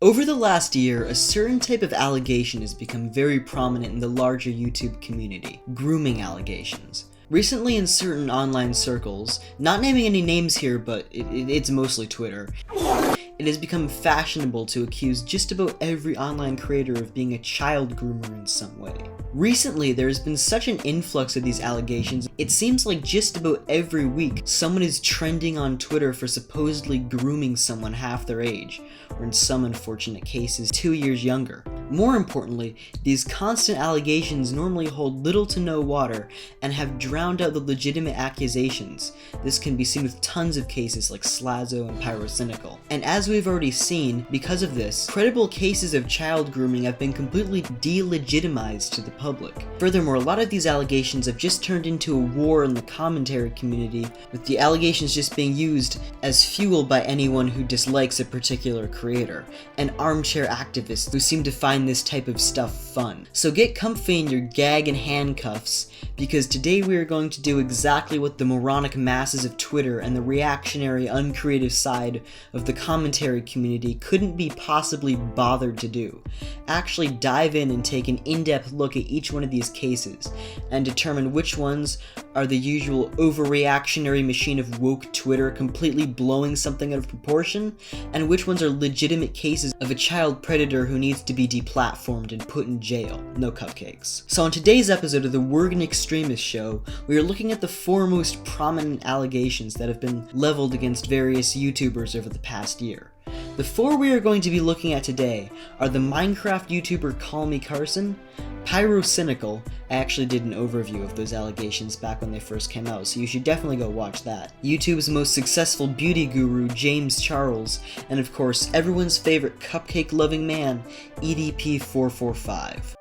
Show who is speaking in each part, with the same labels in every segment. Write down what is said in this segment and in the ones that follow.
Speaker 1: Over the last year, a certain type of allegation has become very prominent in the larger YouTube community: grooming allegations. Recently in certain online circles, not naming any names here, but it's mostly Twitter, it has become fashionable to accuse just about every online creator of being a child groomer in some way. Recently, there has been such an influx of these allegations, it seems like just about every week, someone is trending on Twitter for supposedly grooming someone half their age, or in some unfortunate cases, 2 years younger. More importantly, these constant allegations normally hold little to no water and have drowned out the legitimate accusations. This can be seen with tons of cases like Slazo and Pyrocynical. And as we've already seen, because of this, credible cases of child grooming have been completely delegitimized to the public. Furthermore, a lot of these allegations have just turned into a war in the commentary community, with the allegations just being used as fuel by anyone who dislikes a particular creator, and armchair activists who seem to find this type of stuff fun. So get comfy in your gag and handcuffs, because today we are going to do exactly what the moronic masses of Twitter and the reactionary, uncreative side of the commentary community couldn't be possibly bothered to do. Actually dive in and take an in-depth look at each one of these cases, and determine which ones are the usual overreactionary machine of woke Twitter completely blowing something out of proportion, and which ones are legitimate cases of a child predator who needs to be deplatformed and put in jail. No cupcakes. So on today's episode of the WurginExtremist show, we are looking at the four most prominent allegations that have been leveled against various YouTubers over the past year. The four we are going to be looking at today are the Minecraft YouTuber CallMeCarson, Pyrocynical. I actually did an overview of those allegations back when they first came out, so you should definitely go watch that. YouTube's most successful beauty guru, James Charles, and of course, everyone's favorite cupcake-loving man, EDP445.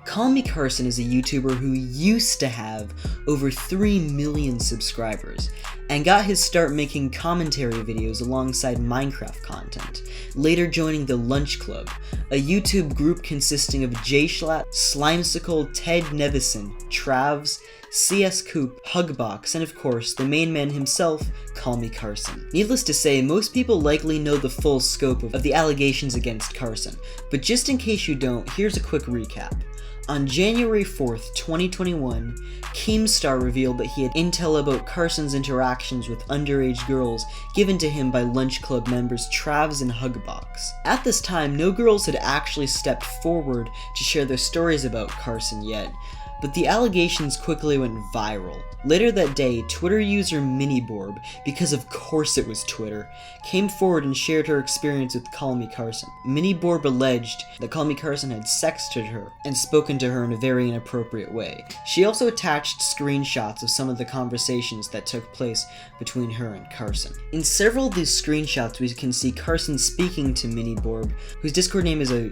Speaker 1: CallMeCarson is a YouTuber who used to have over 3 million subscribers, and got his start making commentary videos alongside Minecraft content, later joining the Lunch Club, a YouTube group consisting of JSchlatt, Slimesicle, Ted Nevison, Travs, CS Coop, Hugbox, and of course, the main man himself, CallMeCarson. Needless to say, most people likely know the full scope of the allegations against Carson, but just in case you don't, here's a quick recap. On January 4th, 2021, Keemstar revealed that he had intel about Carson's interactions with underage girls given to him by Lunch Club members Travs and Hugbox. At this time, no girls had actually stepped forward to share their stories about Carson yet, but the allegations quickly went viral. Later that day, Twitter user Miniborb, because of course it was Twitter, came forward and shared her experience with CallMeCarson. Miniborb alleged that CallMeCarson had sexted her and spoken to her in a very inappropriate way. She also attached screenshots of some of the conversations that took place between her and Carson. In several of these screenshots, we can see Carson speaking to Miniborb, whose Discord name is a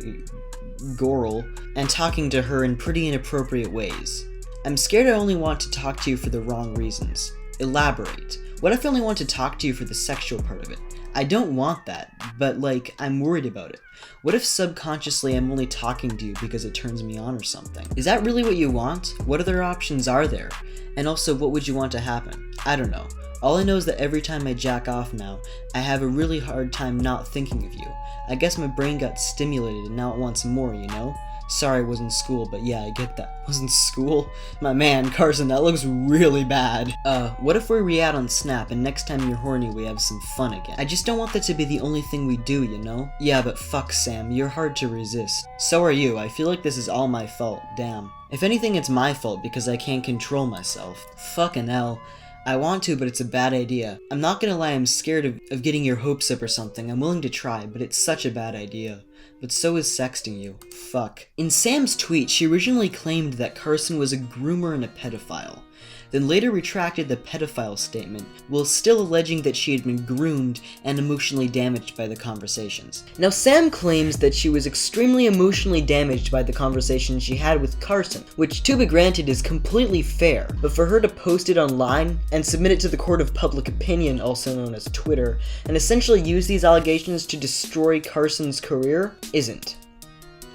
Speaker 1: Goral, and talking to her in pretty inappropriate ways. I'm scared I only want to talk to you for the wrong reasons. Elaborate. What if I only want to talk to you for the sexual part of it? I don't want that, but like, I'm worried about it. What if subconsciously I'm only talking to you because it turns me on or something? Is that really what you want? What other options are there? And also, what would you want to happen? I don't know. All I know is that every time I jack off now, I have a really hard time not thinking of you. I guess my brain got stimulated and now it wants more, you know? Sorry I was in school, but yeah, I get that. Was in school? My man, Carson, that looks really bad. What if we re-add on Snap and next time you're horny we have some fun again? I just don't want that to be the only thing we do, you know? Yeah, but fuck Sam, you're hard to resist. So are you. I feel like this is all my fault, damn. If anything, it's my fault because I can't control myself. Fucking hell. I want to, but it's a bad idea. I'm not gonna lie, I'm scared of getting your hopes up or something. I'm willing to try, but it's such a bad idea. But so is sexting you. Fuck. In Sam's tweet, she originally claimed that Carson was a groomer and a pedophile, then later retracted the pedophile statement, while still alleging that she had been groomed and emotionally damaged by the conversations. Now Sam claims that she was extremely emotionally damaged by the conversation she had with Carson, which to be granted is completely fair, but for her to post it online and submit it to the court of public opinion, also known as Twitter, and essentially use these allegations to destroy Carson's career, isn't.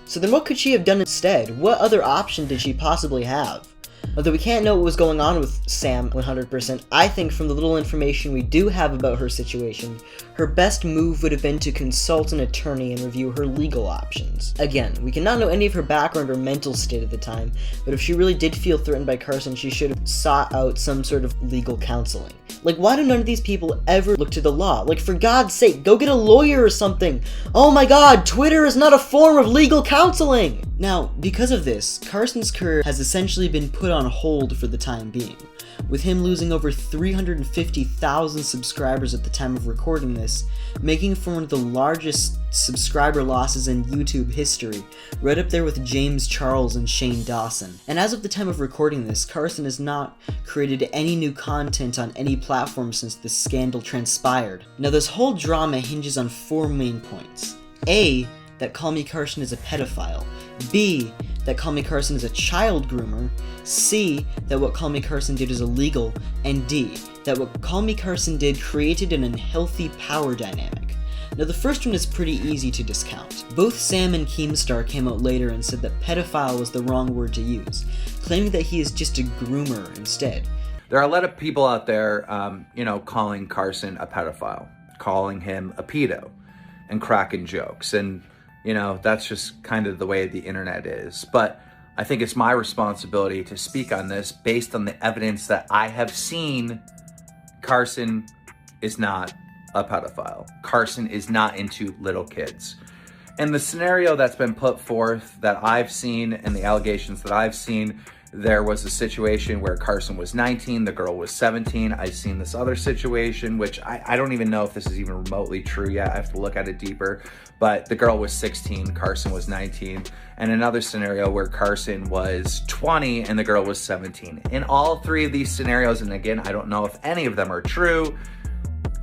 Speaker 1: So then what could she have done instead? What other option did she possibly have? Although we can't know what was going on with Sam 100%, I think from the little information we do have about her situation, her best move would have been to consult an attorney and review her legal options. Again, we cannot know any of her background or mental state at the time, but if she really did feel threatened by Carson, she should have sought out some sort of legal counseling. Like, why do none of these people ever look to the law? Like, for God's sake, go get a lawyer or something! Oh my god, Twitter is not a form of legal counseling! Now, because of this, Carson's career has essentially been put on hold for the time being, with him losing over 350,000 subscribers at the time of recording this, making for one of the largest subscriber losses in YouTube history, right up there with James Charles and Shane Dawson. And as of the time of recording this, Carson has not created any new content on any platform since this scandal transpired. Now, this whole drama hinges on 4 main points. A, that CallMeCarson is a pedophile. B, that CallMeCarson is a child groomer. C, that what CallMeCarson did is illegal. And D, that what CallMeCarson did created an unhealthy power dynamic. Now, the first one is pretty easy to discount. Both Sam and Keemstar came out later and said that pedophile was the wrong word to use, claiming that he is just a groomer instead.
Speaker 2: There are a lot of people out there, calling Carson a pedophile, calling him a pedo, and cracking jokes. And that's just kind of the way the internet is. But I think it's my responsibility to speak on this based on the evidence that I have seen. Carson is not a pedophile. Carson is not into little kids. And the scenario that's been put forth that I've seen and the allegations that I've seen, there was a situation where Carson was 19, the girl was 17. I've seen this other situation, which I don't even know if this is even remotely true yet. I have to look at it deeper. But the girl was 16, Carson was 19. And another scenario where Carson was 20 and the girl was 17. In all 3 of these scenarios, and again, I don't know if any of them are true,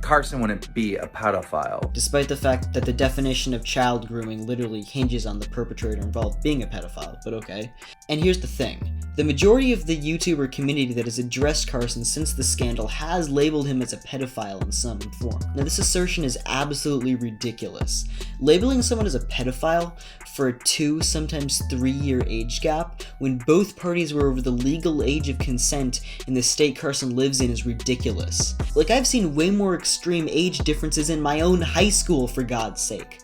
Speaker 2: Carson wouldn't be a pedophile.
Speaker 1: Despite the fact that the definition of child grooming literally hinges on the perpetrator involved being a pedophile, but okay. And here's the thing. The majority of the YouTuber community that has addressed Carson since the scandal has labeled him as a pedophile in some form. Now, this assertion is absolutely ridiculous. Labeling someone as a pedophile for a 2, sometimes 3-year age gap when both parties were over the legal age of consent in the state Carson lives in is ridiculous. Like, I've seen way more extreme age differences in my own high school, for God's sake.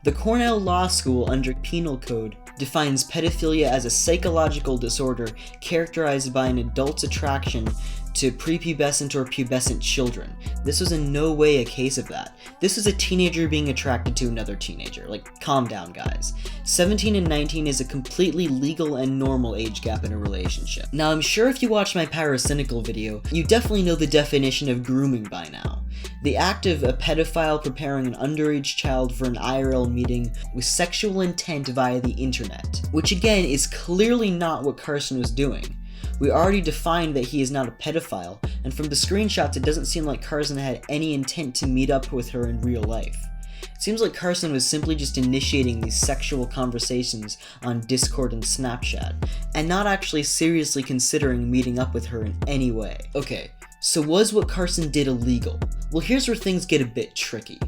Speaker 1: The Cornell Law School, under Penal Code, defines pedophilia as a psychological disorder characterized by an adult's attraction to prepubescent or pubescent children. This was in no way a case of that. This was a teenager being attracted to another teenager. Like, calm down, guys. 17 and 19 is a completely legal and normal age gap in a relationship. Now, I'm sure if you watched my Pyrocynical video, you definitely know the definition of grooming by now. The act of a pedophile preparing an underage child for an IRL meeting with sexual intent via the internet, which again is clearly not what Carson was doing. We already defined that he is not a pedophile, and from the screenshots it doesn't seem like Carson had any intent to meet up with her in real life. It seems like Carson was simply just initiating these sexual conversations on Discord and Snapchat, and not actually seriously considering meeting up with her in any way. Okay, so was what Carson did illegal? Well, here's where things get a bit tricky.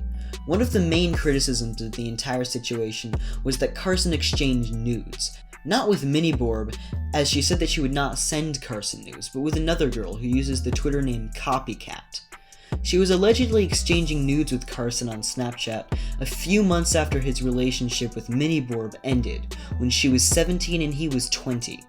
Speaker 1: One of the main criticisms of the entire situation was that Carson exchanged nudes. Not with Miniborb, as she said that she would not send Carson nudes, but with another girl who uses the Twitter name Copycat. She was allegedly exchanging nudes with Carson on Snapchat a few months after his relationship with Miniborb ended, when she was 17 and he was 20.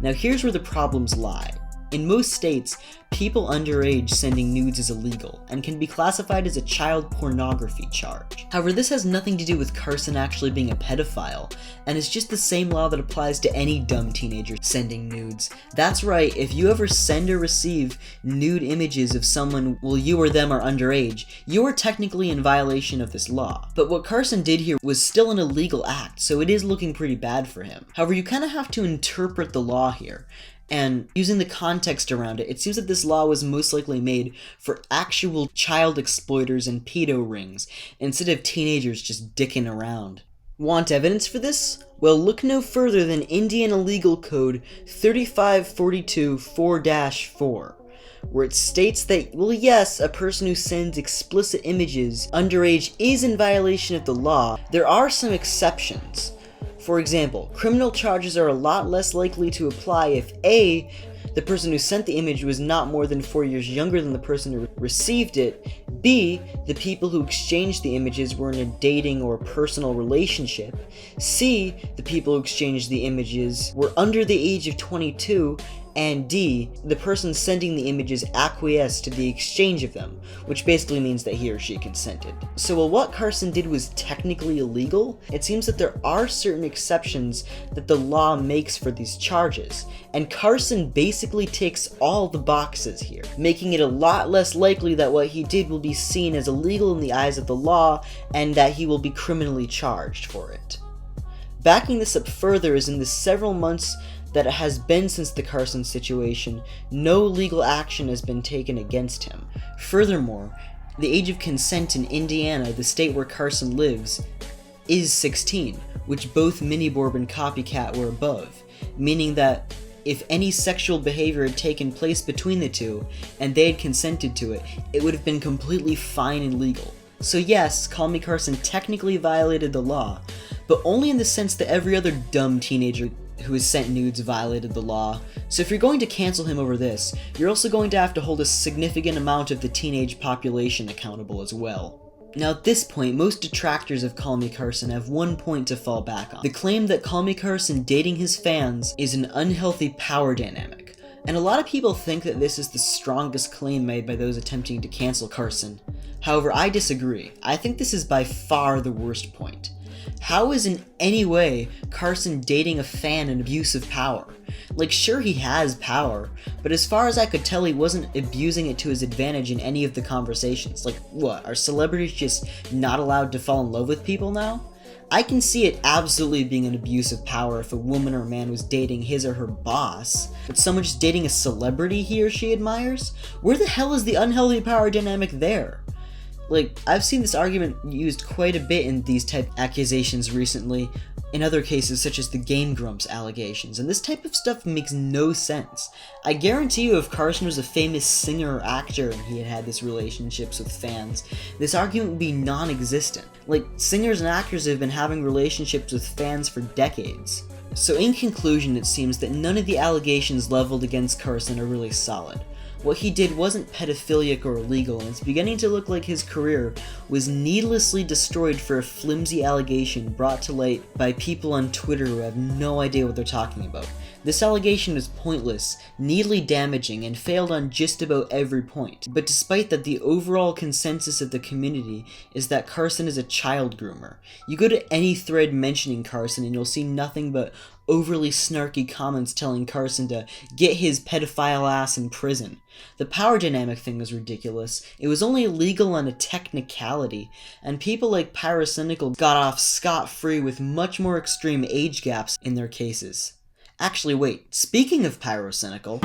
Speaker 1: Now here's where the problems lie. In most states, people underage sending nudes is illegal, and can be classified as a child pornography charge. However, this has nothing to do with Carson actually being a pedophile, and is just the same law that applies to any dumb teenager sending nudes. That's right, if you ever send or receive nude images of someone while you or them are underage, you are technically in violation of this law. But what Carson did here was still an illegal act, so it is looking pretty bad for him. However, you kind of have to interpret the law here. And using the context around it, it seems that this law was most likely made for actual child exploiters and pedo rings, instead of teenagers just dicking around. Want evidence for this? Well, look no further than Indian Illegal Code 3542-4-4, where it states that, well, yes, a person who sends explicit images underage is in violation of the law. There are some exceptions. For example, criminal charges are a lot less likely to apply if A, the person who sent the image was not more than 4 years younger than the person who received it, B, the people who exchanged the images were in a dating or personal relationship, C, the people who exchanged the images were under the age of 22, and D, the person sending the images acquiesced to the exchange of them, which basically means that he or she consented. So while what Carson did was technically illegal, it seems that there are certain exceptions that the law makes for these charges, and Carson basically ticks all the boxes here, making it a lot less likely that what he did will be seen as illegal in the eyes of the law, and that he will be criminally charged for it. Backing this up further is in the several months that it has been since the Carson situation, no legal action has been taken against him. Furthermore, the age of consent in Indiana, the state where Carson lives, is 16, which both Miniborb and Copycat were above, meaning that if any sexual behavior had taken place between the two, and they had consented to it, it would have been completely fine and legal. So yes, CallMeCarson technically violated the law, but only in the sense that every other dumb teenager who has sent nudes violated the law. So if you're going to cancel him over this, you're also going to have to hold a significant amount of the teenage population accountable as well. Now at this point, most detractors of CallMeCarson have one point to fall back on: the claim that CallMeCarson dating his fans is an unhealthy power dynamic. And a lot of people think that this is the strongest claim made by those attempting to cancel Carson. However, I disagree. I think this is by far the worst point. How is in any way Carson dating a fan an abuse of power? Like, sure, he has power, but as far as I could tell, he wasn't abusing it to his advantage in any of the conversations. Like, what, are celebrities just not allowed to fall in love with people now? I can see it absolutely being an abuse of power if a woman or man was dating his or her boss, but someone just dating a celebrity he or she admires? Where the hell is the unhealthy power dynamic there? Like, I've seen this argument used quite a bit in these type of accusations recently, in other cases such as the Game Grumps allegations, and this type of stuff makes no sense. I guarantee you if Carson was a famous singer or actor and he had this relationships with fans, this argument would be non-existent. Like, singers and actors have been having relationships with fans for decades. So in conclusion, it seems that none of the allegations leveled against Carson are really solid. What he did wasn't pedophilic or illegal, and it's beginning to look like his career was needlessly destroyed for a flimsy allegation brought to light by people on Twitter who have no idea what they're talking about. This allegation is pointless, needly damaging, and failed on just about every point. But despite that, the overall consensus of the community is that Carson is a child groomer. You go to any thread mentioning Carson and you'll see nothing but overly snarky comments telling Carson to get his pedophile ass in prison. The power dynamic thing was ridiculous. It was only illegal on a technicality, and people like Pyrocynical got off scot-free with much more extreme age gaps in their cases. Actually, wait, speaking of Pyrocynical,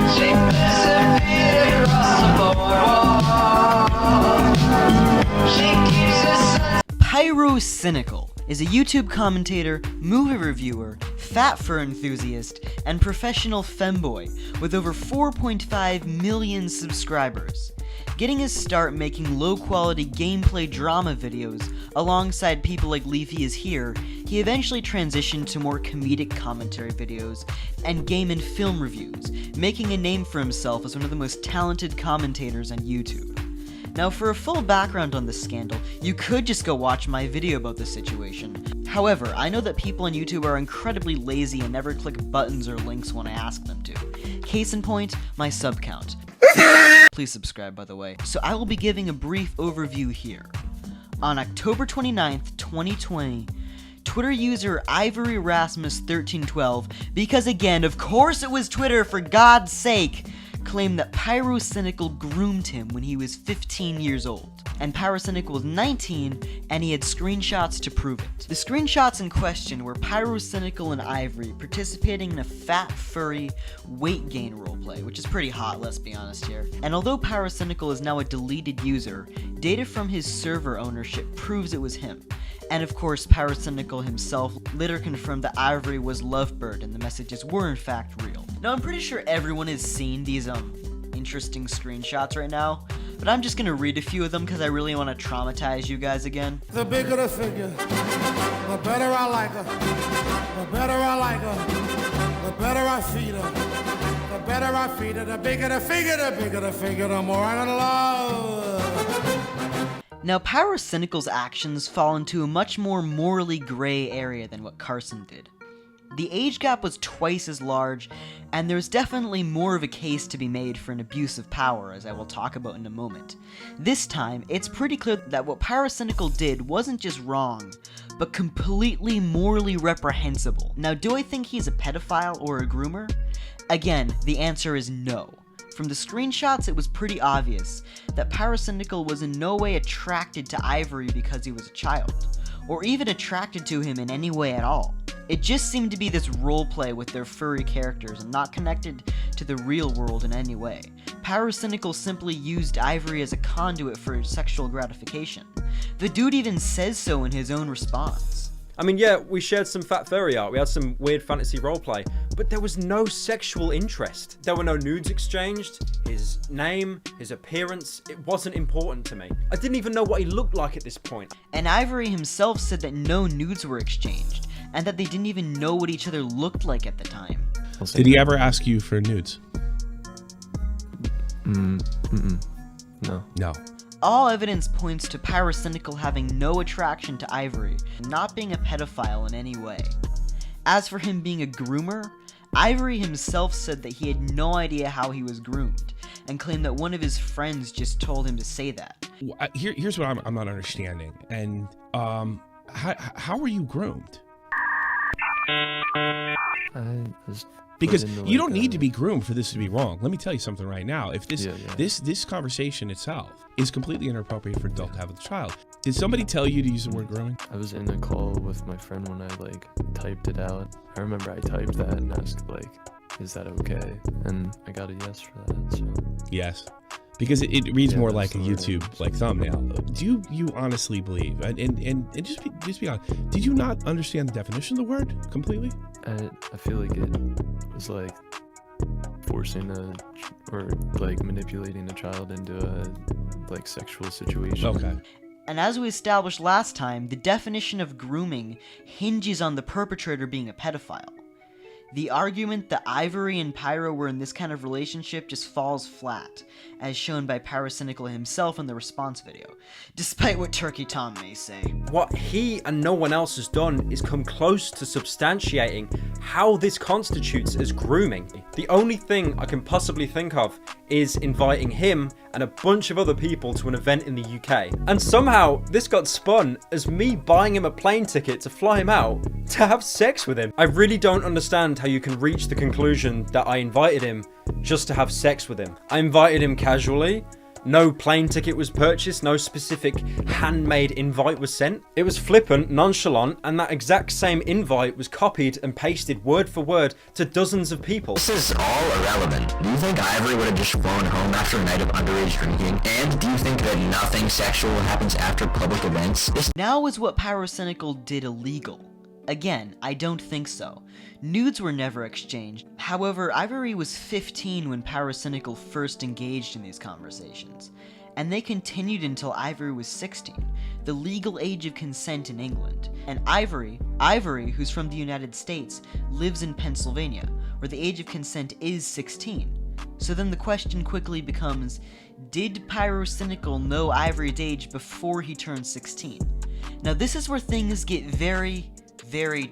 Speaker 1: Pyrocynical is a YouTube commentator, movie reviewer, fat fur enthusiast, and professional femboy with over 4.5 million subscribers. Getting his start making low-quality gameplay drama videos alongside people like Leafy is Here, he eventually transitioned to more comedic commentary videos and game and film reviews, making a name for himself as one of the most talented commentators on YouTube. Now, for a full background on this scandal, you could just go watch my video about this situation. However, I know that people on YouTube are incredibly lazy and never click buttons or links when I ask them to. Case in point, my sub count. Please subscribe, by the way. So I will be giving a brief overview here. On October 29th, 2020, Twitter user Ivory Rasmus 1312, because again, of course it was Twitter, for God's sake, claimed that Pyrocynical groomed him when he was 15 years old. And Pyrocynical was 19, and he had screenshots to prove it. The screenshots in question were Pyrocynical and Ivory participating in a fat, furry, weight gain roleplay, which is pretty hot, let's be honest here. And although Pyrocynical is now a deleted user, data from his server ownership proves it was him. And of course, Pyrocynical himself later confirmed that Ivory was Lovebird and the messages were in fact real. Now, I'm pretty sure everyone has seen these interesting screenshots right now, but I'm just gonna read a few of them because I really want to traumatize you guys again.
Speaker 3: The bigger the figure, the better I like her. The better I like her, the better I feed her. The better I feed her, the bigger the figure, the bigger the figure, the more I'm gonna love.
Speaker 1: Now, Pyrocynical's actions fall into a much more morally gray area than what Carson did. The age gap was twice as large, and there's definitely more of a case to be made for an abuse of power, as I will talk about in a moment. This time, it's pretty clear that what Pyrocynical did wasn't just wrong, but completely morally reprehensible. Now, do I think he's a pedophile or a groomer? Again, the answer is no. From the screenshots, it was pretty obvious that Pyrocynical was in no way attracted to Ivory because he was a child, or even attracted to him in any way at all. It just seemed to be this roleplay with their furry characters and not connected to the real world in any way. Pyrocynical simply used Ivory as a conduit for sexual gratification. The dude even says so in his own response.
Speaker 4: I mean, yeah, we shared some fat furry art, we had some weird fantasy roleplay, but there was no sexual interest. There were no nudes exchanged, his name, his appearance, it wasn't important to me. I didn't even know what he looked like at this point.
Speaker 1: And Ivory himself said that no nudes were exchanged, and that they didn't even know what each other looked like at the time.
Speaker 5: Did he ever ask you for nudes?
Speaker 6: No.
Speaker 5: No.
Speaker 1: All evidence points to Pyrocynical having no attraction to Ivory, not being a pedophile in any way. As for him being a groomer, Ivory himself said that he had no idea how he was groomed, and claimed that one of his friends just told him to say that.
Speaker 5: Here's what I'm not understanding. And how were you groomed?
Speaker 6: I was
Speaker 5: Because you don't need to be groomed for this to be wrong. Let me tell you something right now. If this conversation itself is completely inappropriate for an adult to have with a child, did somebody tell you to use the word grooming?
Speaker 6: I was in a call with my friend when I typed it out. I remember I typed that and asked is that okay? And I got a yes for that. So
Speaker 5: Yes. Because it reads more like a YouTube thumbnail. Do you honestly believe, and just be honest, did you not understand the definition of the word completely?
Speaker 6: I feel like it was forcing or manipulating a child into a sexual situation.
Speaker 5: Okay.
Speaker 1: And as we established last time, the definition of grooming hinges on the perpetrator being a pedophile. The argument that Ivory and Pyro were in this kind of relationship just falls flat, as shown by Pyrocynical himself in the response video, despite what Turkey Tom may say.
Speaker 4: What he and no one else has done is come close to substantiating how this constitutes as grooming. The only thing I can possibly think of is inviting him and a bunch of other people to an event in the UK. And somehow this got spun as me buying him a plane ticket to fly him out to have sex with him. I really don't understand how you can reach the conclusion that I invited him just to have sex with him. I invited him casually. No plane ticket was purchased, no specific handmade invite was sent. It was flippant, nonchalant, and that exact same invite was copied and pasted word for word to dozens of people.
Speaker 7: This is all irrelevant. Do you think Ivory would have just flown home after a night of underage drinking? And do you think that nothing sexual happens after public events?
Speaker 1: Now is what Pyrocynical did illegal? Again, I don't think so. Nudes were never exchanged. However, Ivory was 15 when Pyrocynical first engaged in these conversations, and they continued until Ivory was 16, the legal age of consent in England. And Ivory, who's from the United States, lives in Pennsylvania, where the age of consent is 16. So then the question quickly becomes, did Pyrocynical know Ivory's age before he turned 16? Now this is where things get very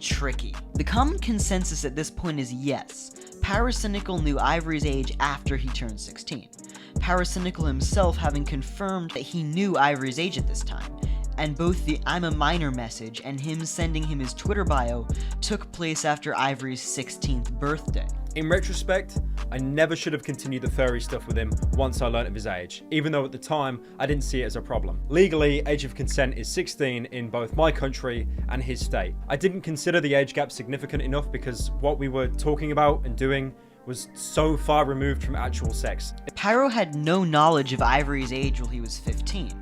Speaker 1: tricky. The common consensus at this point is yes, Pyrocynical knew Ivory's age after he turned 16. Pyrocynical himself having confirmed that he knew Ivory's age at this time, and both the "I'm a minor" message and him sending him his Twitter bio took place after Ivory's 16th birthday.
Speaker 4: In retrospect, I never should have continued the furry stuff with him once I learnt of his age, even though at the time I didn't see it as a problem. Legally, age of consent is 16 in both my country and his state. I didn't consider the age gap significant enough because what we were talking about and doing was so far removed from actual sex.
Speaker 1: Pyro had no knowledge of Ivory's age while he was 15,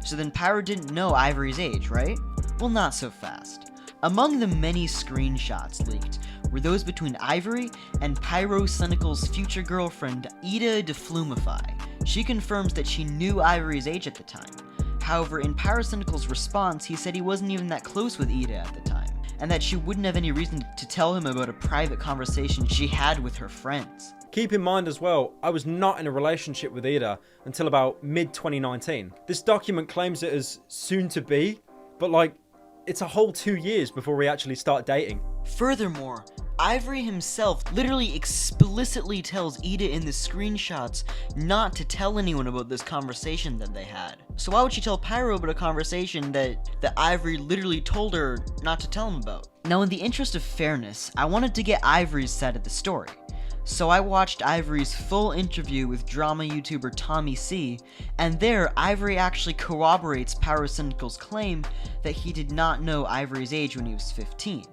Speaker 1: so then Pyro didn't know Ivory's age, right? Well, not so fast. Among the many screenshots leaked were those between Ivory and Pyrocynical's future girlfriend, EDP445. She confirms that she knew Ivory's age at the time. However, in Pyrocynical's response, he said he wasn't even that close with Eda at the time, and that she wouldn't have any reason to tell him about a private conversation she had with her friends.
Speaker 4: Keep in mind as well, I was not in a relationship with Ida until about mid-2019. This document claims it as soon to be, but like, it's a whole 2 years before we actually start dating.
Speaker 1: Furthermore, Ivory himself literally explicitly tells Ida in the screenshots not to tell anyone about this conversation that they had. So why would she tell Pyro about a conversation that Ivory literally told her not to tell him about? Now, in the interest of fairness, I wanted to get Ivory's side of the story. So I watched Ivory's full interview with drama YouTuber Tommy C, and there Ivory actually corroborates Pyrocynical's claim that he did not know Ivory's age when he was 15.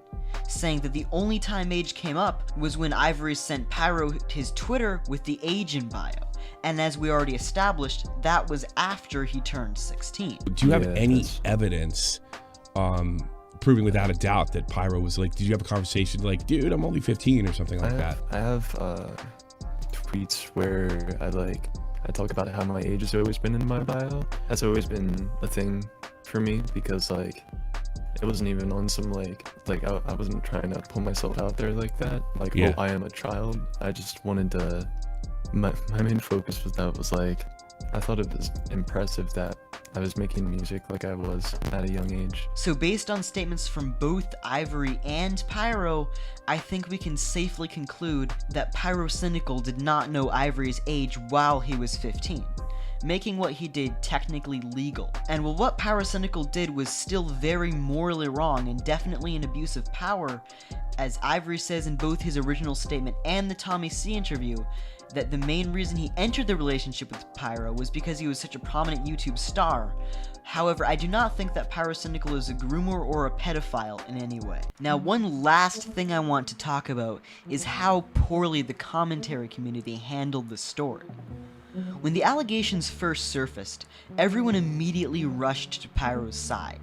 Speaker 1: Saying that the only time age came up was when Ivory sent Pyro his Twitter with the age in bio, and as we already established, that was after he turned 16.
Speaker 5: Do you have any evidence proving without a doubt that Pyro was like, did you have a conversation like, dude, I'm only 15 or something like that?
Speaker 6: I have tweets where I talk about how my age has always been in my bio. That's always been a thing for me because like, it wasn't even on some I wasn't trying to pull myself out there like that. Like, oh, I am a child. I just wanted to, my main focus was like, I thought it was impressive that I was making music like I was at a young age.
Speaker 1: So based on statements from both Ivory and Pyro, I think we can safely conclude that Pyrocynical did not know Ivory's age while he was 15. Making what he did technically legal. And while what Pyrocynical did was still very morally wrong and definitely an abuse of power, as Ivory says in both his original statement and the Tommy C interview, that the main reason he entered the relationship with Pyro was because he was such a prominent YouTube star. However, I do not think that Pyrocynical is a groomer or a pedophile in any way. Now, one last thing I want to talk about is how poorly the commentary community handled the story. When the allegations first surfaced, everyone immediately rushed to Pyro's side,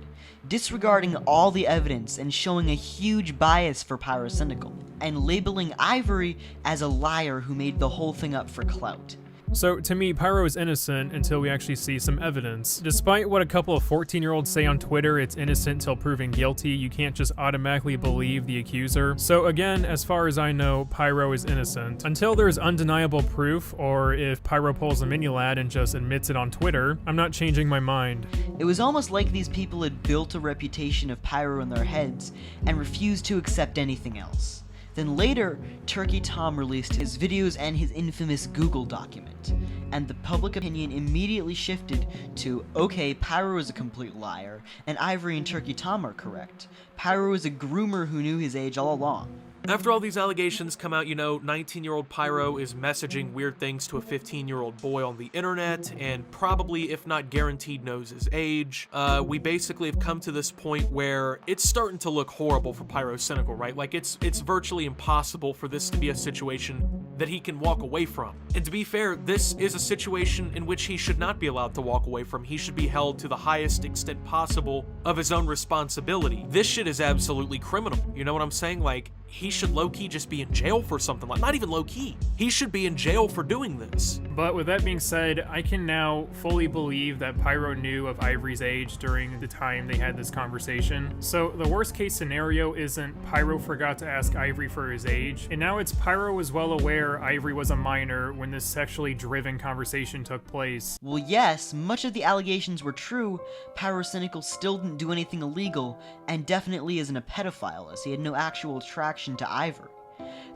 Speaker 1: disregarding all the evidence and showing a huge bias for Pyrocynical, and labeling Ivory as a liar who made the whole thing up for clout.
Speaker 8: So, to me, Pyro is innocent until we actually see some evidence. Despite what a couple of 14-year-olds say on Twitter, it's innocent till proven guilty, you can't just automatically believe the accuser. So again, as far as I know, Pyro is innocent. Until there's undeniable proof, or if Pyro pulls a mini-lad and just admits it on Twitter, I'm not changing my mind.
Speaker 1: It was almost like these people had built a reputation of Pyro in their heads and refused to accept anything else. Then later, Turkey Tom released his videos and his infamous Google document, and the public opinion immediately shifted to, okay, Pyro is a complete liar, and Ivory and Turkey Tom are correct. Pyro is a groomer who knew his age all along.
Speaker 9: After all these allegations come out, 19-year-old Pyro is messaging weird things to a 15-year-old boy on the internet, and probably, if not guaranteed, knows his age. We basically have come to this point where it's starting to look horrible for Pyrocynical, right? Like, it's virtually impossible for this to be a situation that he can walk away from. And to be fair, this is a situation in which he should not be allowed to walk away from. He should be held to the highest extent possible of his own responsibility. This shit is absolutely criminal. You know what I'm saying? Like, he should low-key just be in jail for something like, not even low-key. He should be in jail for doing this.
Speaker 8: But with that being said, I can now fully believe that Pyro knew of Ivory's age during the time they had this conversation. So the worst case scenario isn't Pyro forgot to ask Ivory for his age, and now it's Pyro was well aware Ivory was a minor when this sexually driven conversation took place.
Speaker 1: Well, yes, much of the allegations were true. Pyrocynical still didn't do anything illegal, and definitely isn't a pedophile, as he had no actual attraction to Ivory.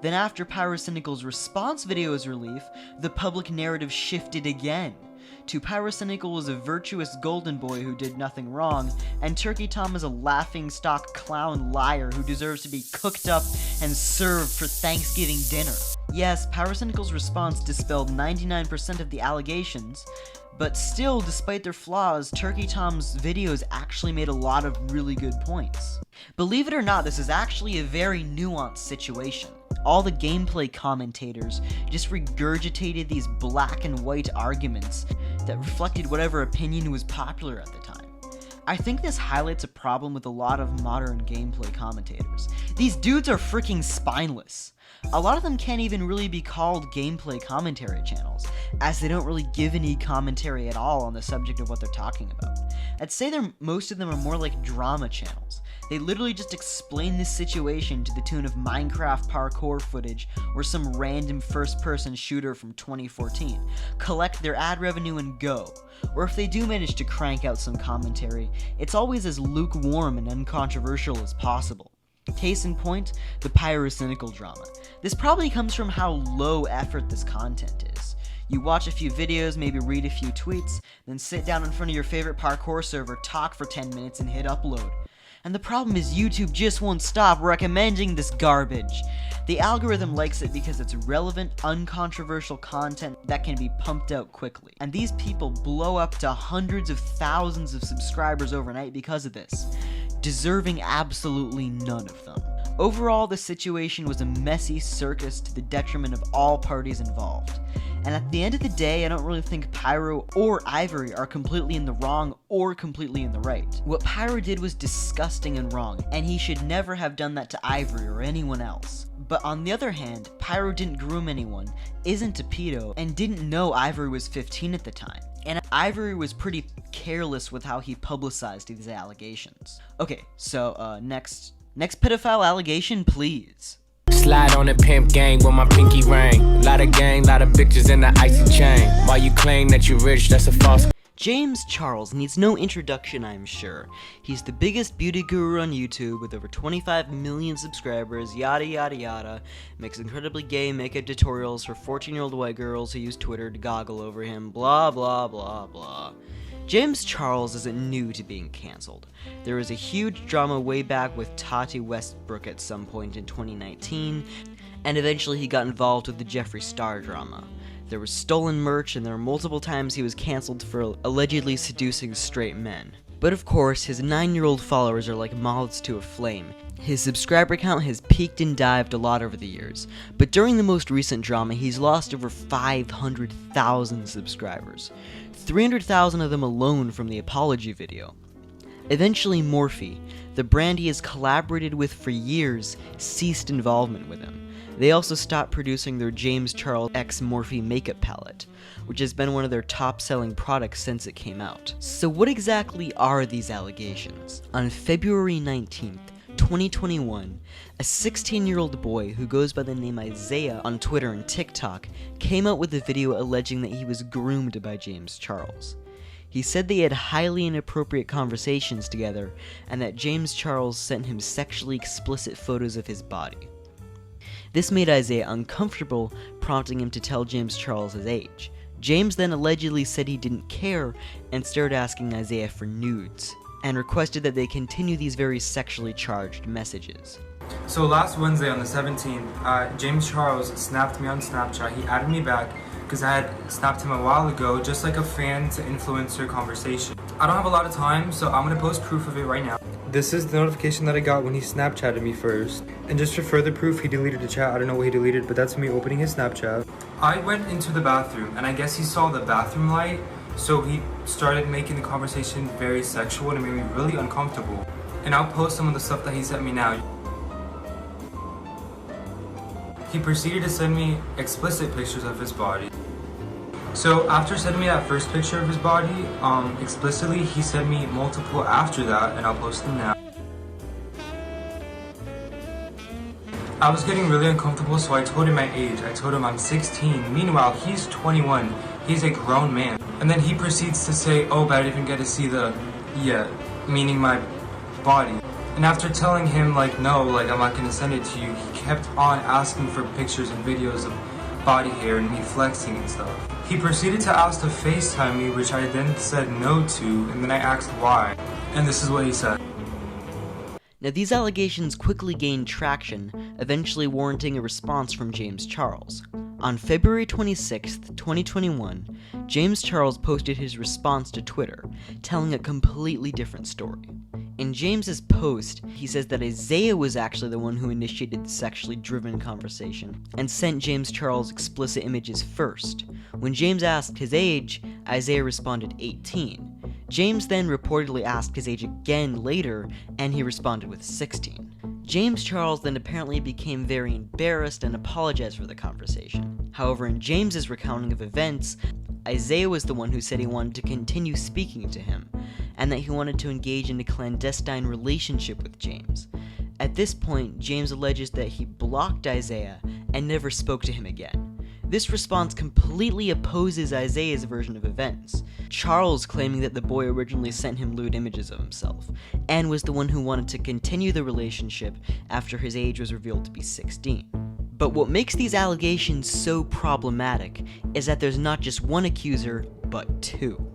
Speaker 1: Then after Pyrocynical's response video was released, the public narrative shifted again. To Pyrocynical was a virtuous golden boy who did nothing wrong, and Turkey Tom is a laughingstock clown liar who deserves to be cooked up and served for Thanksgiving dinner. Yes, Pyrocynical's response dispelled 99% of the allegations, but still, despite their flaws, Turkey Tom's videos actually made a lot of really good points. Believe it or not, this is actually a very nuanced situation. All the gameplay commentators just regurgitated these black and white arguments that reflected whatever opinion was popular at the time. I think this highlights a problem with a lot of modern gameplay commentators. These dudes are freaking spineless. A lot of them can't even really be called gameplay commentary channels, as they don't really give any commentary at all on the subject of what they're talking about. I'd say most of them are more like drama channels. They literally just explain this situation to the tune of Minecraft parkour footage or some random first-person shooter from 2014, collect their ad revenue and go. Or if they do manage to crank out some commentary, it's always as lukewarm and uncontroversial as possible. Case in point, the Pyrocynical drama. This probably comes from how low effort this content is. You watch a few videos, maybe read a few tweets, then sit down in front of your favorite parkour server, talk for 10 minutes, and hit upload. And the problem is YouTube just won't stop recommending this garbage. The algorithm likes it because it's relevant, uncontroversial content that can be pumped out quickly. And these people blow up to hundreds of thousands of subscribers overnight because of this, deserving absolutely none of them. Overall, the situation was a messy circus to the detriment of all parties involved. And at the end of the day, I don't really think Pyro or Ivory are completely in the wrong or completely in the right. What Pyro did was disgusting and wrong, and he should never have done that to Ivory or anyone else. But on the other hand, Pyro didn't groom anyone, isn't a pedo, and didn't know Ivory was 15 at the time. And Ivory was pretty careless with how he publicized these allegations. Okay, so next pedophile allegation, please.
Speaker 10: Slide on the pimp gang with my pinky ring. Lot of gang, lot of bitches in the icy chain. While you claim that you're rich, that's a false.
Speaker 1: James Charles needs no introduction, I'm sure. He's the biggest beauty guru on YouTube with over 25 million subscribers, yada yada yada, makes incredibly gay makeup tutorials for 14-year-old white girls who use Twitter to goggle over him, blah blah blah blah. James Charles isn't new to being cancelled. There was a huge drama way back with Tati Westbrook at some point in 2019, and eventually he got involved with the Jeffree Star drama. There was stolen merch, and there were multiple times he was cancelled for allegedly seducing straight men. But of course, his 9-year-old followers are like moths to a flame. His subscriber count has peaked and dived a lot over the years, but during the most recent drama, he's lost over 500,000 subscribers. 300,000 of them alone from the apology video. Eventually, Morphe, the brand he has collaborated with for years, ceased involvement with him. They also stopped producing their James Charles X Morphe makeup palette, which has been one of their top-selling products since it came out. So what exactly are these allegations? On February 19th, 2021, a 16-year-old boy who goes by the name Isaiah on Twitter and TikTok came out with a video alleging that he was groomed by James Charles. He said they had highly inappropriate conversations together and that James Charles sent him sexually explicit photos of his body. This made Isaiah uncomfortable, prompting him to tell James Charles his age. James then allegedly said he didn't care and started asking Isaiah for nudes, and requested that they continue these very sexually charged messages.
Speaker 11: So last Wednesday on the 17th, James Charles snapped me on Snapchat. He added me back because I had snapped him a while ago, just like a fan to influencer conversation. I don't have a lot of time, so I'm gonna post proof of it right now. This is the notification that I got when he Snapchatted me first. And just for further proof, he deleted the chat. I don't know what he deleted, but that's me opening his Snapchat. I went into the bathroom, and I guess he saw the bathroom light, so he started making the conversation very sexual, and it made me really uncomfortable. And I'll post some of the stuff that he sent me now. He proceeded to send me explicit pictures of his body. So after sending me that first picture of his body, explicitly, he sent me multiple after that, and I'll post them now. I was getting really uncomfortable, so I told him my age. I told him I'm 16. Meanwhile, he's 21. He's a grown man. And then he proceeds to say, oh, but I didn't even get to see meaning my body. And after telling him, no, I'm not gonna send it to you, he kept on asking for pictures and videos of body hair and me flexing and stuff. He proceeded to ask to FaceTime me, which I then said no to, and then I asked why. And this is what he said.
Speaker 1: Now, these allegations quickly gained traction, eventually warranting a response from James Charles. On February 26th, 2021, James Charles posted his response to Twitter, telling a completely different story. In James's post, he says that Isaiah was actually the one who initiated the sexually driven conversation, and sent James Charles explicit images first. When James asked his age, Isaiah responded 18. James then reportedly asked his age again later, and he responded with 16. James Charles then apparently became very embarrassed and apologized for the conversation. However, in James's recounting of events, Isaiah was the one who said he wanted to continue speaking to him, and that he wanted to engage in a clandestine relationship with James. At this point, James alleges that he blocked Isaiah and never spoke to him again. This response completely opposes Isaiah's version of events, Charles claiming that the boy originally sent him lewd images of himself, and was the one who wanted to continue the relationship after his age was revealed to be 16. But what makes these allegations so problematic is that there's not just one accuser, but two.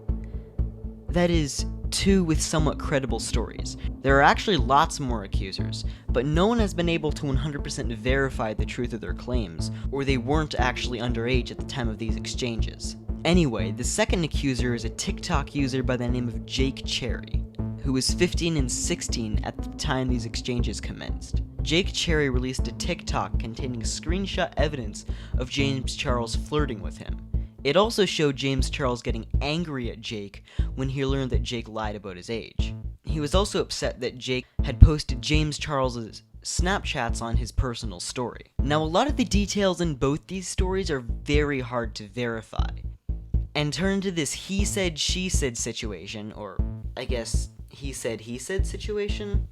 Speaker 1: That is, two with somewhat credible stories. There are actually lots more accusers, but no one has been able to 100% verify the truth of their claims, or they weren't actually underage at the time of these exchanges. Anyway, the second accuser is a TikTok user by the name of Jake Cherry, who was 15 and 16 at the time these exchanges commenced. Jake Cherry released a TikTok containing screenshot evidence of James Charles flirting with him. It also showed James Charles getting angry at Jake when he learned that Jake lied about his age. He was also upset that Jake had posted James Charles's Snapchats on his personal story. Now, a lot of the details in both these stories are very hard to verify, and turn into this he said, she said situation, or I guess he said situation?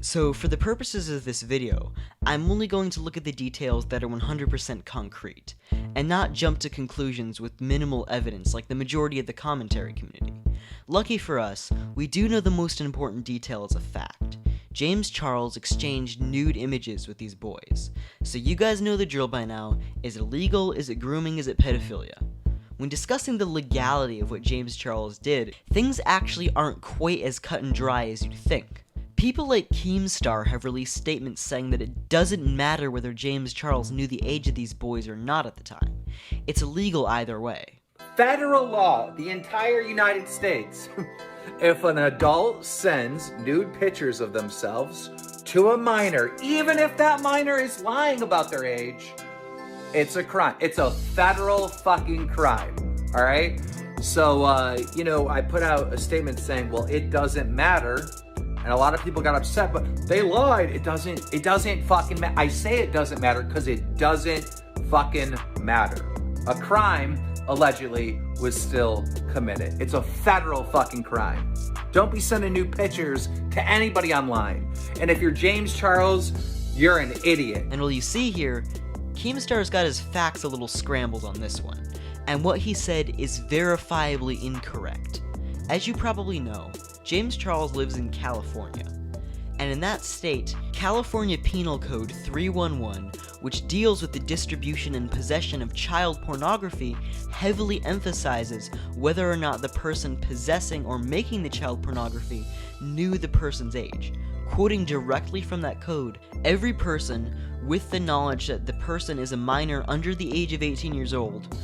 Speaker 1: So for the purposes of this video, I'm only going to look at the details that are 100% concrete, and not jump to conclusions with minimal evidence like the majority of the commentary community. Lucky for us, we do know the most important detail as a fact. James Charles exchanged nude images with these boys. So you guys know the drill by now. Is it illegal? Is it grooming? Is it pedophilia? When discussing the legality of what James Charles did, things actually aren't quite as cut and dry as you'd think. People like Keemstar have released statements saying that it doesn't matter whether James Charles knew the age of these boys or not at the time. It's illegal either way.
Speaker 2: Federal law, the entire United States. If an adult sends nude pictures of themselves to a minor, even if that minor is lying about their age, it's a crime. It's a federal fucking crime, all right? So, I put out a statement saying, well, it doesn't matter. And a lot of people got upset, but they lied. It doesn't fucking matter. I say it doesn't matter because it doesn't fucking matter. A crime, allegedly, was still committed. It's a federal fucking crime. Don't be sending nude pictures to anybody online. And if you're James Charles, you're an idiot.
Speaker 1: And what you see here, Keemstar's got his facts a little scrambled on this one. And what he said is verifiably incorrect. As you probably know, James Charles lives in California, and in that state, California Penal Code 311, which deals with the distribution and possession of child pornography, heavily emphasizes whether or not the person possessing or making the child pornography knew the person's age. Quoting directly from that code, every person with the knowledge that the person is a minor under the age of 18 years old,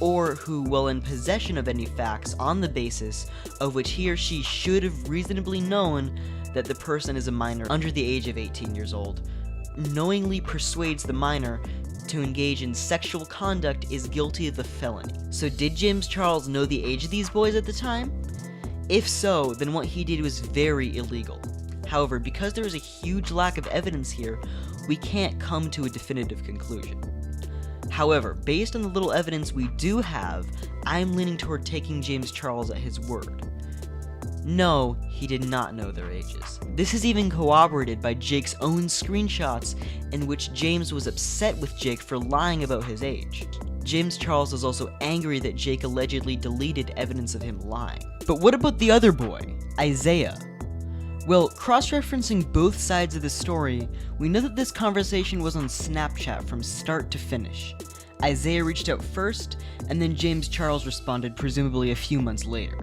Speaker 1: or who, while in possession of any facts on the basis of which he or she should have reasonably known that the person is a minor under the age of 18 years old, knowingly persuades the minor to engage in sexual conduct is guilty of a felony. So did James Charles know the age of these boys at the time? If so, then what he did was very illegal. However, because there is a huge lack of evidence here, we can't come to a definitive conclusion. However, based on the little evidence we do have, I'm leaning toward taking James Charles at his word. No, he did not know their ages. This is even corroborated by Jake's own screenshots in which James was upset with Jake for lying about his age. James Charles is also angry that Jake allegedly deleted evidence of him lying. But what about the other boy, Isaiah? Well, cross-referencing both sides of the story, we know that this conversation was on Snapchat from start to finish. Isaiah reached out first, and then James Charles responded presumably a few months later.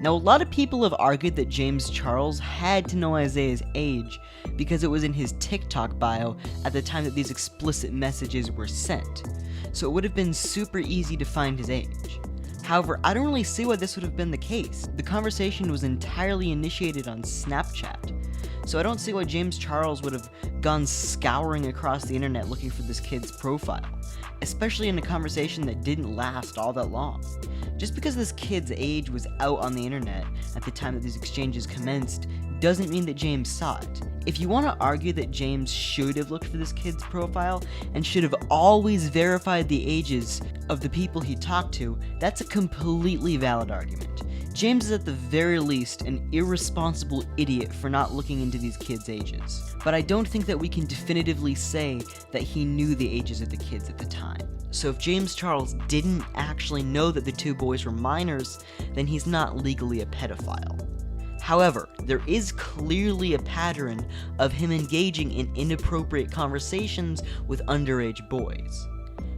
Speaker 1: Now, a lot of people have argued that James Charles had to know Isaiah's age because it was in his TikTok bio at the time that these explicit messages were sent, so it would have been super easy to find his age. However, I don't really see why this would have been the case. The conversation was entirely initiated on Snapchat, so I don't see why James Charles would have gone scouring across the internet looking for this kid's profile, especially in a conversation that didn't last all that long. Just because this kid's age was out on the internet at the time that these exchanges commenced doesn't mean that James saw it. If you want to argue that James should have looked for this kid's profile and should have always verified the ages of the people he talked to, that's a completely valid argument. James is at the very least an irresponsible idiot for not looking into these kids' ages. But I don't think that we can definitively say that he knew the ages of the kids at the time. So if James Charles didn't actually know that the two boys were minors, then he's not legally a pedophile. However, there is clearly a pattern of him engaging in inappropriate conversations with underage boys.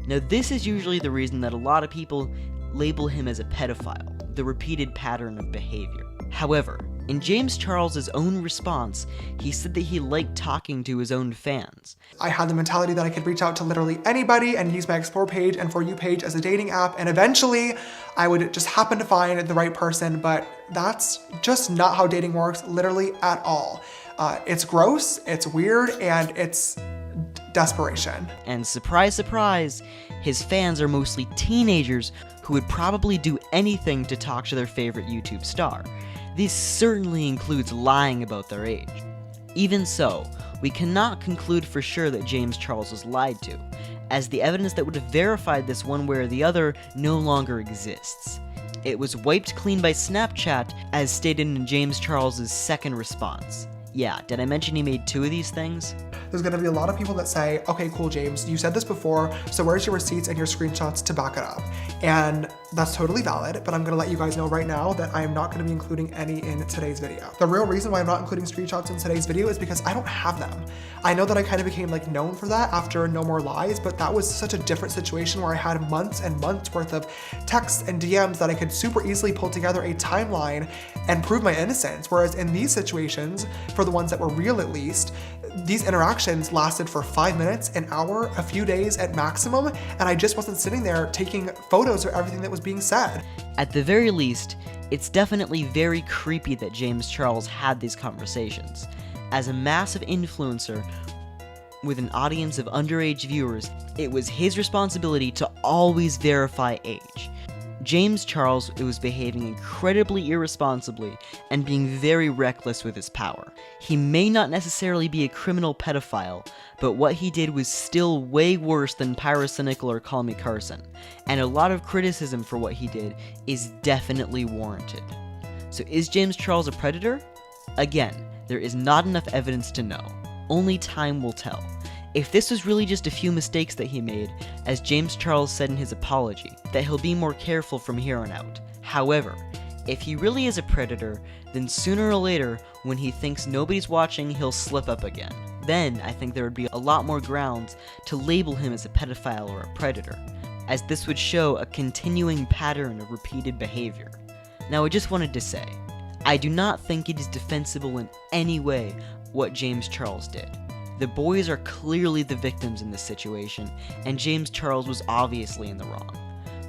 Speaker 1: Now, this is usually the reason that a lot of people label him as a pedophile, the repeated pattern of behavior. However, in James Charles's own response, he said that he liked talking to his own fans.
Speaker 12: I had the mentality that I could reach out to literally anybody and use my Explore page and For You page as a dating app, and eventually I would just happen to find the right person, but that's just not how dating works, literally at all. It's gross, it's weird, and it's desperation.
Speaker 1: And surprise, surprise, his fans are mostly teenagers who would probably do anything to talk to their favorite YouTube star. This certainly includes lying about their age. Even so, we cannot conclude for sure that James Charles was lied to, as the evidence that would have verified this one way or the other no longer exists. It was wiped clean by Snapchat, as stated in James Charles's second response. Yeah, did I mention he made 2 of these things?
Speaker 12: There's gonna be a lot of people that say, okay, cool, James, you said this before, so where's your receipts and your screenshots to back it up? And that's totally valid, but I'm gonna let you guys know right now that I am not gonna be including any in today's video. The real reason why I'm not including screenshots in today's video is because I don't have them. I know that I kind of became like known for that after No More Lies, but that was such a different situation where I had months and months worth of texts and DMs that I could super easily pull together a timeline and prove my innocence. Whereas in these situations, for the ones that were real at least, these interactions lasted for 5 minutes, an hour, a few days at maximum, and I just wasn't sitting there taking photos of everything that was being said.
Speaker 1: At the very least, it's definitely very creepy that James Charles had these conversations. As a massive influencer with an audience of underage viewers, it was his responsibility to always verify age. James Charles was behaving incredibly irresponsibly and being very reckless with his power. He may not necessarily be a criminal pedophile, but what he did was still way worse than Pyrocynical or CallMeCarson, and a lot of criticism for what he did is definitely warranted. So is James Charles a predator? Again, there is not enough evidence to know. Only time will tell. If this was really just a few mistakes that he made, as James Charles said in his apology, that he'll be more careful from here on out. However, if he really is a predator, then sooner or later, when he thinks nobody's watching, he'll slip up again. Then, I think there would be a lot more grounds to label him as a pedophile or a predator, as this would show a continuing pattern of repeated behavior. Now, I just wanted to say, I do not think it is defensible in any way what James Charles did. The boys are clearly the victims in this situation, and James Charles was obviously in the wrong.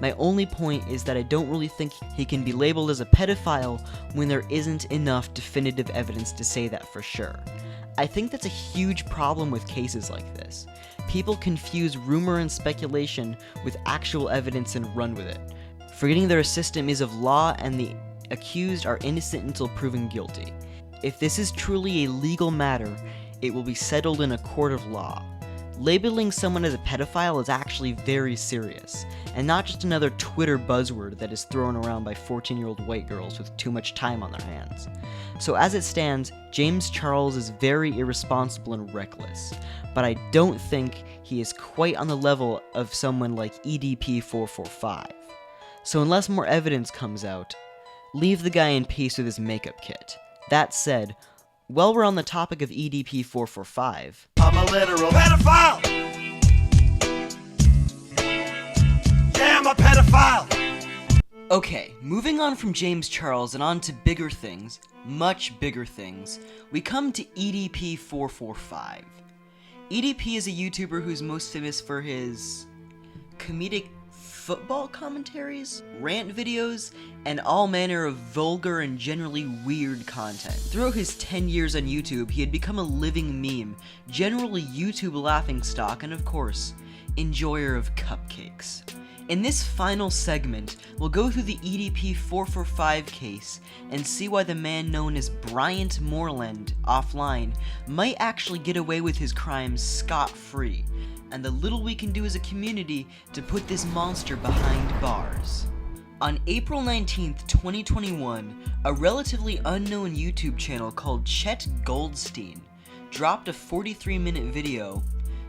Speaker 1: My only point is that I don't really think he can be labeled as a pedophile when there isn't enough definitive evidence to say that for sure. I think that's a huge problem with cases like this. People confuse rumor and speculation with actual evidence and run with it, forgetting that our system is of law and the accused are innocent until proven guilty. If this is truly a legal matter, it will be settled in a court of law. Labeling someone as a pedophile is actually very serious, and not just another Twitter buzzword that is thrown around by 14-year-old white girls with too much time on their hands. So as it stands, James Charles is very irresponsible and reckless, but I don't think he is quite on the level of someone like EDP445. So unless more evidence comes out, leave the guy in peace with his makeup kit. That said, while we're on the topic of EDP445,
Speaker 3: I'm a literal pedophile! Yeah, I'm a pedophile!
Speaker 1: Okay, moving on from James Charles and on to bigger things, much bigger things, we come to EDP445. EDP is a YouTuber who's most famous for his comedic football commentaries, rant videos, and all manner of vulgar and generally weird content. Throughout his 10 years on YouTube, he had become a living meme, generally YouTube laughingstock, and of course, enjoyer of cupcakes. In this final segment, we'll go through the EDP445 case and see why the man known as Bryant Moreland offline might actually get away with his crimes scot-free, and the little we can do as a community to put this monster behind bars. On April 19th, 2021, a relatively unknown YouTube channel called Chet Goldstein dropped a 43-minute video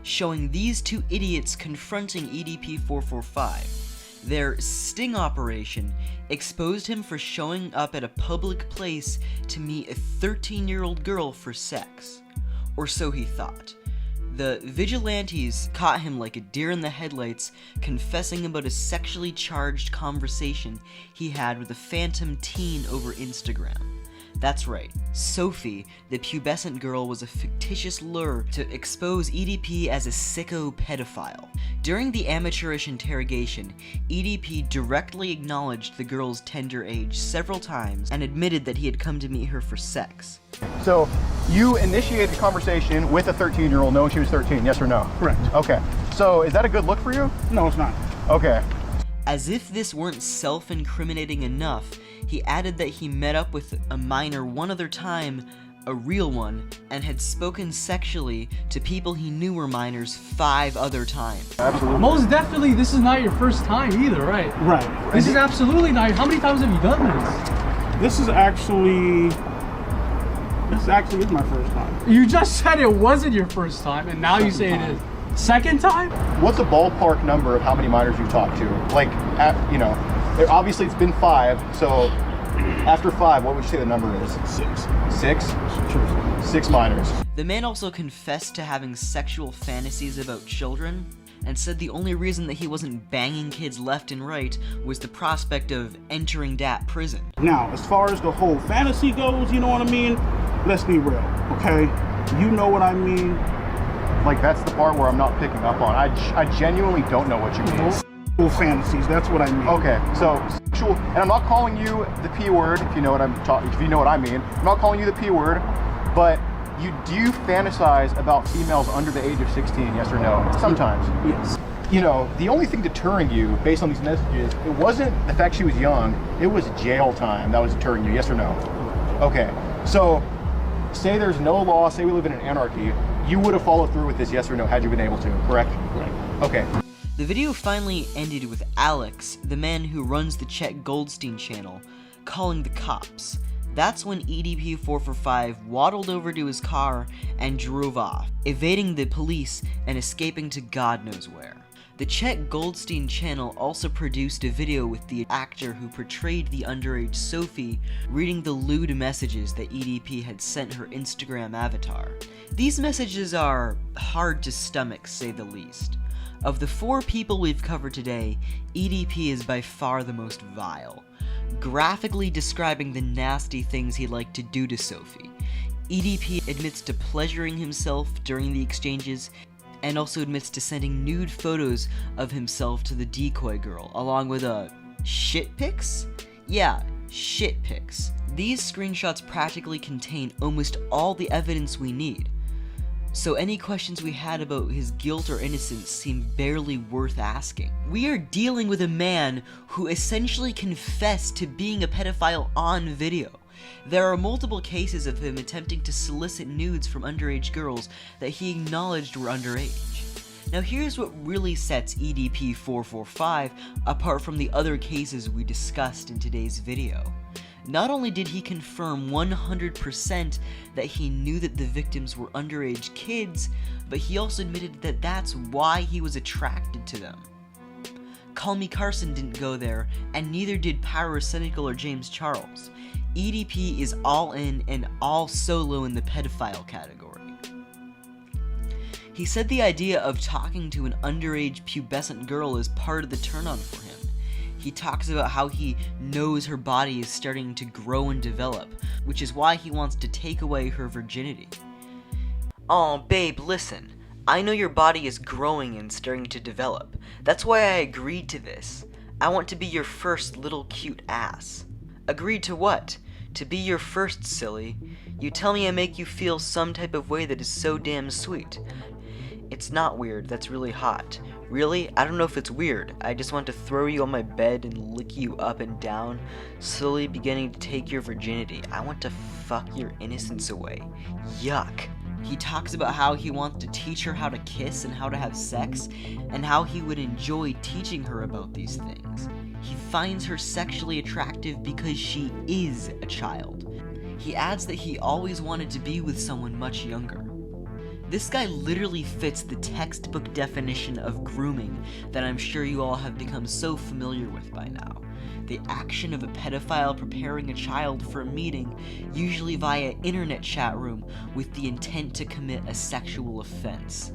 Speaker 1: showing these two idiots confronting EDP445. Their sting operation exposed him for showing up at a public place to meet a 13-year-old girl for sex. Or so he thought. The vigilantes caught him like a deer in the headlights, confessing about a sexually charged conversation he had with a phantom teen over Instagram. That's right, Sophie, the pubescent girl, was a fictitious lure to expose EDP as a sicko pedophile. During the amateurish interrogation, EDP directly acknowledged the girl's tender age several times and admitted that he had come to meet her for sex.
Speaker 13: So, you initiated a conversation with a 13-year-old knowing she was 13, yes or no?
Speaker 14: Correct.
Speaker 13: Okay. So, is that a good look for you?
Speaker 14: No, it's not.
Speaker 13: Okay.
Speaker 1: As if this weren't self-incriminating enough, he added that he met up with a minor one other time, a real one, and had spoken sexually to people he knew were minors 5 other times.
Speaker 13: Absolutely.
Speaker 15: Most definitely, this is not your first time either, right?
Speaker 14: Right.
Speaker 15: This is absolutely not. How many times have you done this?
Speaker 14: This is actually my first time.
Speaker 15: You just said it wasn't your first time, and now you say it is. Second time?
Speaker 13: What's a ballpark number of how many minors you've talked to? Like, obviously it's been 5, so after 5, what would you say the number is?
Speaker 14: 6.
Speaker 13: 6? Sure. 6 minors.
Speaker 1: The man also confessed to having sexual fantasies about children, and said the only reason that he wasn't banging kids left and right was the prospect of entering that prison.
Speaker 14: Now, as far as the whole fantasy goes, you know what I mean? Let's be real, okay? You know what I mean?
Speaker 13: Like, that's the part where I'm not picking up on. I genuinely don't know what you mean.
Speaker 14: Sexual fantasies, that's what I mean.
Speaker 13: Okay, so sexual, and I'm not calling you the P word, if you know what if you know what I mean. I'm not calling you the P word, but do you fantasize about females under the age of 16, yes or no? Sometimes.
Speaker 14: Yes.
Speaker 13: You know, the only thing deterring you, based on these messages, it wasn't the fact she was young, it was jail time that was deterring you, yes or no? Okay, so say there's no law, say we live in an anarchy, you would have followed through with this, yes or no, had you been able to, correct?
Speaker 14: Right.
Speaker 13: Okay.
Speaker 1: The video finally ended with Alex, the man who runs the Chet Goldstein channel, calling the cops. That's when EDP445 waddled over to his car and drove off, evading the police and escaping to God knows where. The Chet Goldstein channel also produced a video with the actor who portrayed the underage Sophie reading the lewd messages that EDP had sent her Instagram avatar. These messages are hard to stomach, say the least. Of the 4 people we've covered today, EDP is by far the most vile, graphically describing the nasty things he liked to do to Sophie. EDP admits to pleasuring himself during the exchanges, and also admits to sending nude photos of himself to the decoy girl, along with shit pics? Yeah, shit pics. These screenshots practically contain almost all the evidence we need, so any questions we had about his guilt or innocence seem barely worth asking. We are dealing with a man who essentially confessed to being a pedophile on video. There are multiple cases of him attempting to solicit nudes from underage girls that he acknowledged were underage. Now here's what really sets EDP445 apart from the other cases we discussed in today's video. Not only did he confirm 100% that he knew that the victims were underage kids, but he also admitted that that's why he was attracted to them. CallMeCarson didn't go there, and neither did Pyrocynical or James Charles. EDP is all in and all solo in the pedophile category. He said the idea of talking to an underage pubescent girl is part of the turn-on for him. He talks about how he knows her body is starting to grow and develop, which is why he wants to take away her virginity. Aw, babe, listen. I know your body is growing and starting to develop. That's why I agreed to this. I want to be your first little cute ass. Agreed to what? To be your first, silly. You tell me I make you feel some type of way that is so damn sweet. It's not weird, that's really hot. Really? I don't know if it's weird. I just want to throw you on my bed and lick you up and down, slowly beginning to take your virginity. I want to fuck your innocence away. Yuck. He talks about how he wants to teach her how to kiss and how to have sex, and how he would enjoy teaching her about these things. He finds her sexually attractive because she is a child. He adds that he always wanted to be with someone much younger. This guy literally fits the textbook definition of grooming that I'm sure you all have become so familiar with by now. The action of a pedophile preparing a child for a meeting, usually via internet chat room, with the intent to commit a sexual offense.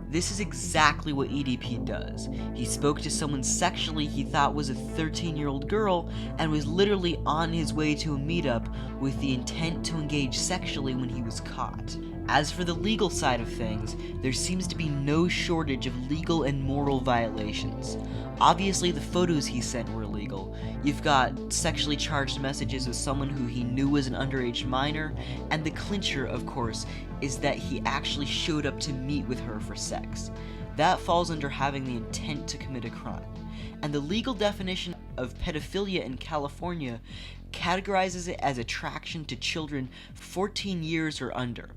Speaker 1: This is exactly what EDP does. He spoke to someone sexually he thought was a 13-year-old girl and was literally on his way to a meetup with the intent to engage sexually when he was caught. As for the legal side of things, there seems to be no shortage of legal and moral violations. Obviously, the photos he sent were illegal. You've got sexually charged messages with someone who he knew was an underage minor, and the clincher, of course, is that he actually showed up to meet with her for sex. That falls under having the intent to commit a crime. And the legal definition of pedophilia in California categorizes it as attraction to children 14 years or under.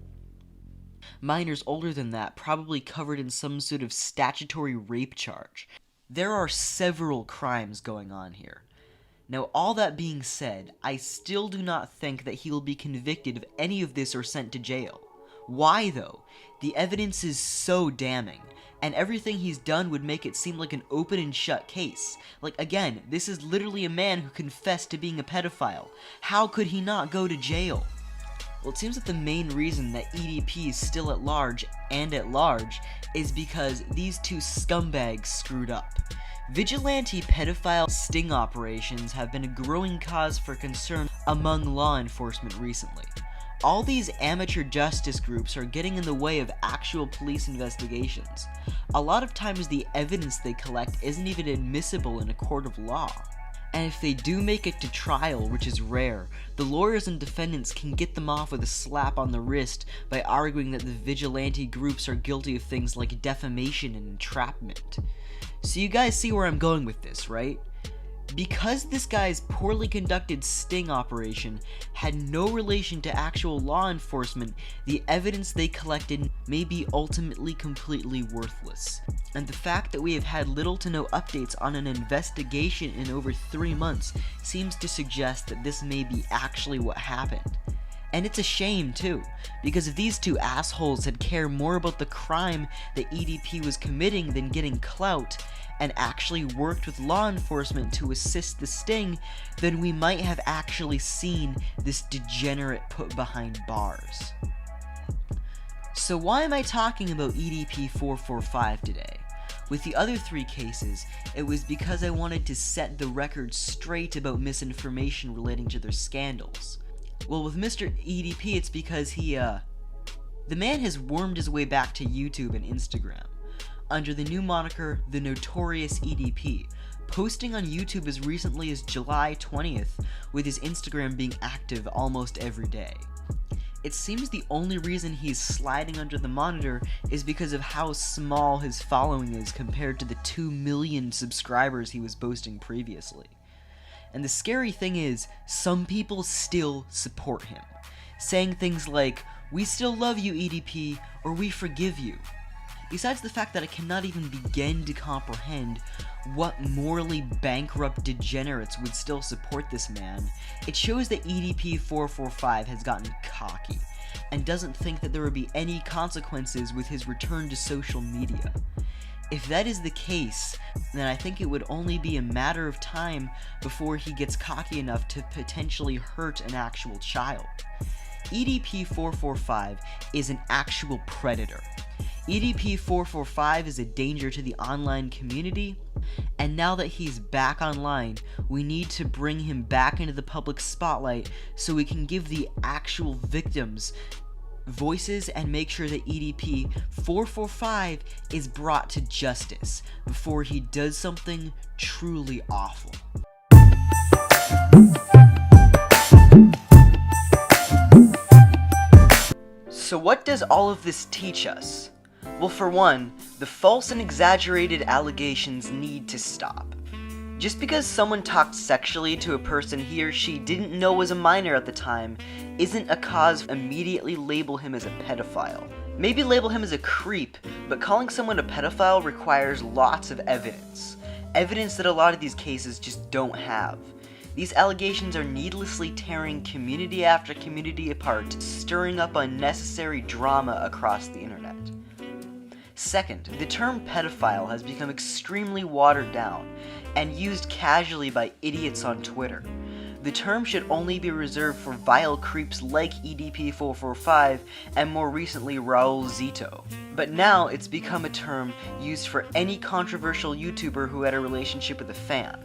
Speaker 1: Minors older than that probably covered in some sort of statutory rape charge. There are several crimes going on here. Now, all that being said, I still do not think that he will be convicted of any of this or sent to jail. Why, though? The evidence is so damning, and everything he's done would make it seem like an open and shut case. Like, again, this is literally a man who confessed to being a pedophile. How could he not go to jail? Well, it seems that the main reason that EDP is still at large is because these two scumbags screwed up. Vigilante pedophile sting operations have been a growing cause for concern among law enforcement recently. All these amateur justice groups are getting in the way of actual police investigations. A lot of times the evidence they collect isn't even admissible in a court of law. And if they do make it to trial, which is rare, the lawyers and defendants can get them off with a slap on the wrist by arguing that the vigilante groups are guilty of things like defamation and entrapment. So you guys see where I'm going with this, right? Because this guy's poorly conducted sting operation had no relation to actual law enforcement, the evidence they collected may be ultimately completely worthless. And the fact that we have had little to no updates on an investigation in over 3 months seems to suggest that this may be actually what happened. And it's a shame too, because if these two assholes had cared more about the crime that EDP was committing than getting clout, and actually worked with law enforcement to assist the sting, then we might have actually seen this degenerate put behind bars. So why am I talking about EDP445 today? With the other 3 cases, it was because I wanted to set the record straight about misinformation relating to their scandals. Well, with Mr. EDP, it's because the man has wormed his way back to YouTube and Instagram under the new moniker, The Notorious EDP, posting on YouTube as recently as July 20th, with his Instagram being active almost every day. It seems the only reason he's sliding under the monitor is because of how small his following is compared to the 2 million subscribers he was boasting previously. And the scary thing is, some people still support him, saying things like, "We still love you, EDP," or "We forgive you." Besides the fact that I cannot even begin to comprehend what morally bankrupt degenerates would still support this man, it shows that EDP445 has gotten cocky, and doesn't think that there would be any consequences with his return to social media. If that is the case, then I think it would only be a matter of time before he gets cocky enough to potentially hurt an actual child. EDP445 is an actual predator. EDP445 is a danger to the online community, and now that he's back online, we need to bring him back into the public spotlight so we can give the actual victims voices and make sure that EDP445 is brought to justice before he does something truly awful. So what does all of this teach us? Well, for one, The false and exaggerated allegations need to stop. Just because someone talked sexually to a person he or she didn't know was a minor at the time isn't a cause to immediately label him as a pedophile. Maybe label him as a creep, but calling someone a pedophile requires lots of evidence. Evidence that a lot of these cases just don't have. These allegations are needlessly tearing community after community apart, stirring up unnecessary drama across the internet. Second, the term pedophile has become extremely watered down and used casually by idiots on Twitter. The term should only be reserved for vile creeps like EDP445 and more recently Raul Zito. But now it's become a term used for any controversial YouTuber who had a relationship with a fan.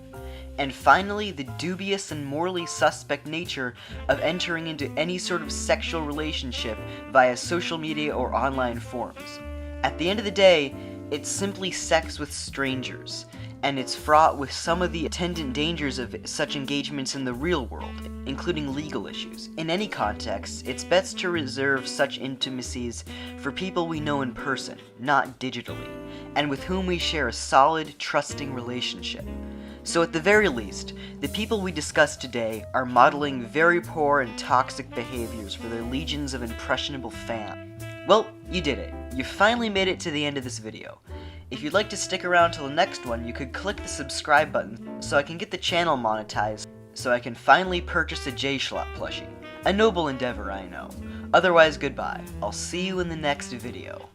Speaker 1: And finally, the dubious and morally suspect nature of entering into any sort of sexual relationship via social media or online forums. At the end of the day, it's simply sex with strangers, and it's fraught with some of the attendant dangers of such engagements in the real world, including legal issues. In any context, it's best to reserve such intimacies for people we know in person, not digitally, and with whom we share a solid, trusting relationship. So at the very least, the people we discussed today are modeling very poor and toxic behaviors for their legions of impressionable fans. Well, you did it. You finally made it to the end of this video. If you'd like to stick around till the next one, you could click the subscribe button so I can get the channel monetized, so I can finally purchase a J-Schlot plushie. A noble endeavor, I know. Otherwise, goodbye. I'll see you in the next video.